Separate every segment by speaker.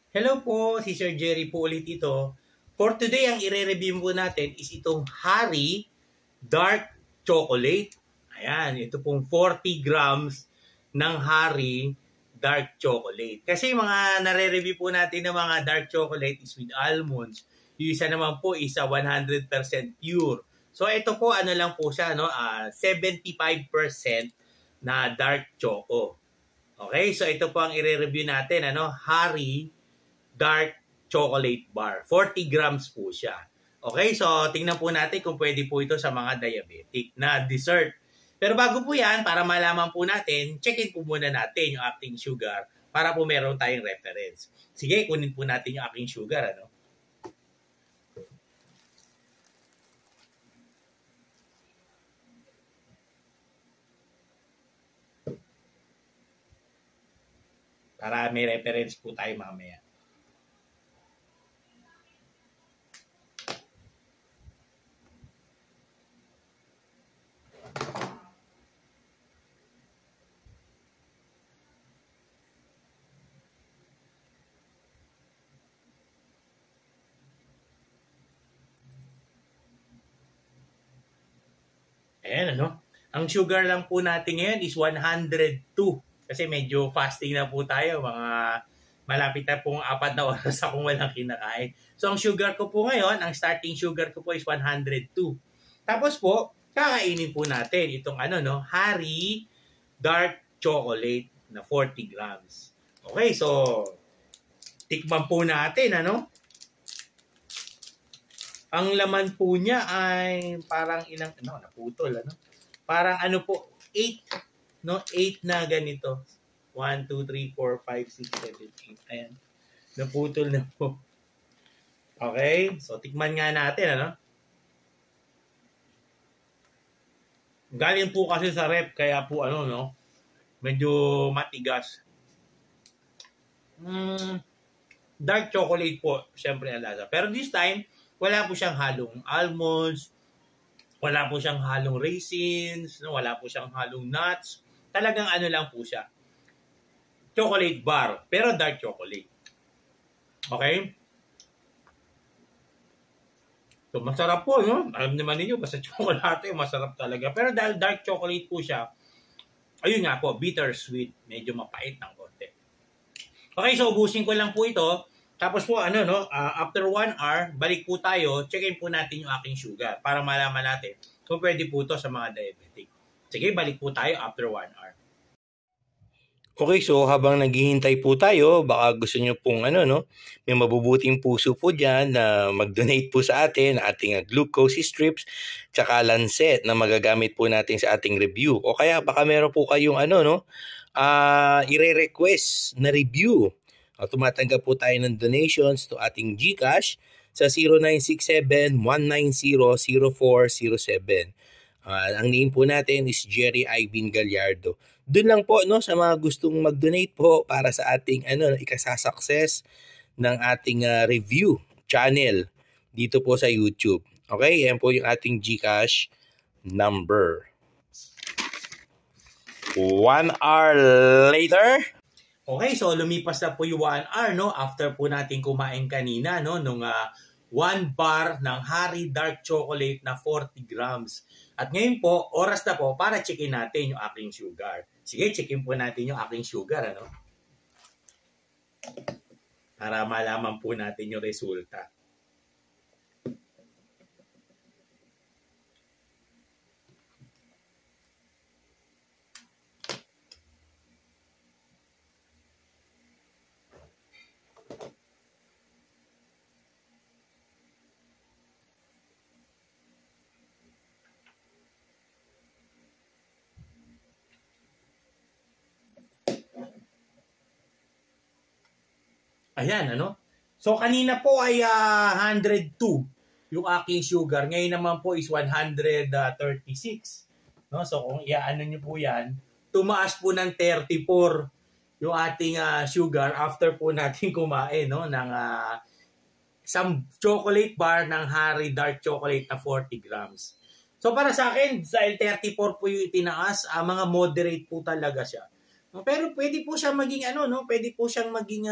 Speaker 1: Hello po, si Sir Jerry po ulit ito. For today, ang i-review po natin is itong Harry Dark Chocolate. Ayan, ito pong 40 grams ng Harry Dark Chocolate. Kasi mga nare-review po natin ng mga dark chocolate is with almonds. Yung isa naman po is 100% pure. So ito po ano lang po siya, no? 75% na dark choco. Okay, so ito po ang i-review natin, ano? Harry Dark Chocolate Bar. 40 grams po siya. Okay, so tingnan po natin kung pwede po ito sa mga diabetic na dessert. Pero bago po yan, para malaman po natin, check-in po muna natin yung ating sugar para po meron tayong reference. Sige, kunin po natin yung aking sugar. Ano? Para may reference po tayo mamaya. Ayan, ano? Ang sugar lang po natin ngayon is 102. Kasi medyo fasting na po tayo. Mga malapit na pong 4 na oras akong walang kinakain. So, ang sugar ko po ngayon, ang starting sugar ko po is 102. Tapos po, kakainin po natin itong Harry Dark Chocolate na 40 grams. Okay, so, tikman po natin, Ang laman po niya ay parang naputol, Parang po, 8, 8 na ganito. 1, 2, 3, 4, 5, 6, 7, 8. Ayan. Naputol na po. Okay, so tikman nga natin, Galing po kasi sa rep, kaya po medyo matigas. Dark chocolate po, syempre ang lasa. Pero this time, wala po siyang halong almonds, wala po siyang halong raisins, wala po siyang halong nuts. Talagang lang po siya. Chocolate bar, pero dark chocolate. Okay? So, masarap po, no? Alam naman ninyo, basta chocolate, masarap talaga. Pero dahil dark chocolate po siya, ayun nga po, bittersweet. Medyo mapait ng konti. Okay, so ubusin ko lang po ito. Tapos po, after 1 hour, balik po tayo, check-in po natin yung aking sugar para malaman natin kung pwede po ito sa mga diabetic. Sige, balik po tayo after 1 hour. Okay, so habang naghihintay po tayo, baka gusto nyo pong may mabubuting puso po dyan na mag-donate po sa atin, ating glucose strips, tsaka lancet na magagamit po natin sa ating review. O kaya baka meron po kayong i-request na review. Tumatanggap po tayo ng donations to ating GCash sa 0967-190-0407. Ang name po natin is Jerry Ivan Gallardo. Doon lang po sa mga gustong mag-donate po para sa ating ikasasucess ng ating review channel dito po sa YouTube. Okay, yan po yung ating GCash number. 1 hour later. Okay, so lumipas na po yung 1 hour, after po natin kumain kanina, nung 1 bar ng Harry Dark Chocolate na 40 grams. At ngayon po, oras na po para checkin natin yung aking sugar. Sige, checkin po natin yung aking sugar, Para malaman po natin yung resulta. Ayan, So, kanina po ay 102 yung aking sugar. Ngayon naman po is 136. So, kung iaano nyo po yan, tumaas po ng 34 yung ating sugar after po natin kumain, ng isang chocolate bar ng Harry Dark Chocolate na 40 grams. So, para sa akin, dahil 34 po yung itinaas, mga moderate po talaga siya. Pero pwede po siyang maging pwede po siyang maging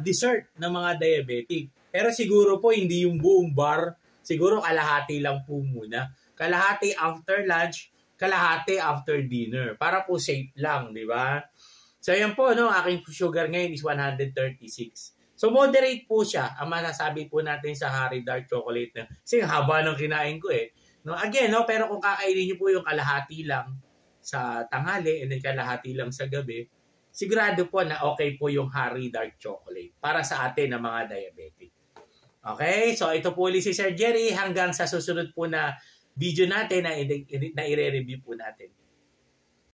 Speaker 1: dessert ng mga diabetic. Pero siguro po hindi yung buong bar, siguro kalahati lang po muna. Kalahati after lunch, kalahati after dinner. Para po safe lang, di ba? So yan po, no, aking sugar ngayon is 136. So moderate po siya. Ang masasabi po natin sa Harry Dark Chocolate na. Kasi haba ng kinain ko eh. No, again, no, pero kung kakainin niyo po yung kalahati lang sa tanghali and then kalahati lang sa gabi, sigurado po na okay po yung Harry Dark Chocolate para sa atin na mga diabetic. Okay? So ito po ulit si Sir Jerry hanggang sa susunod po na video natin na i-review po natin.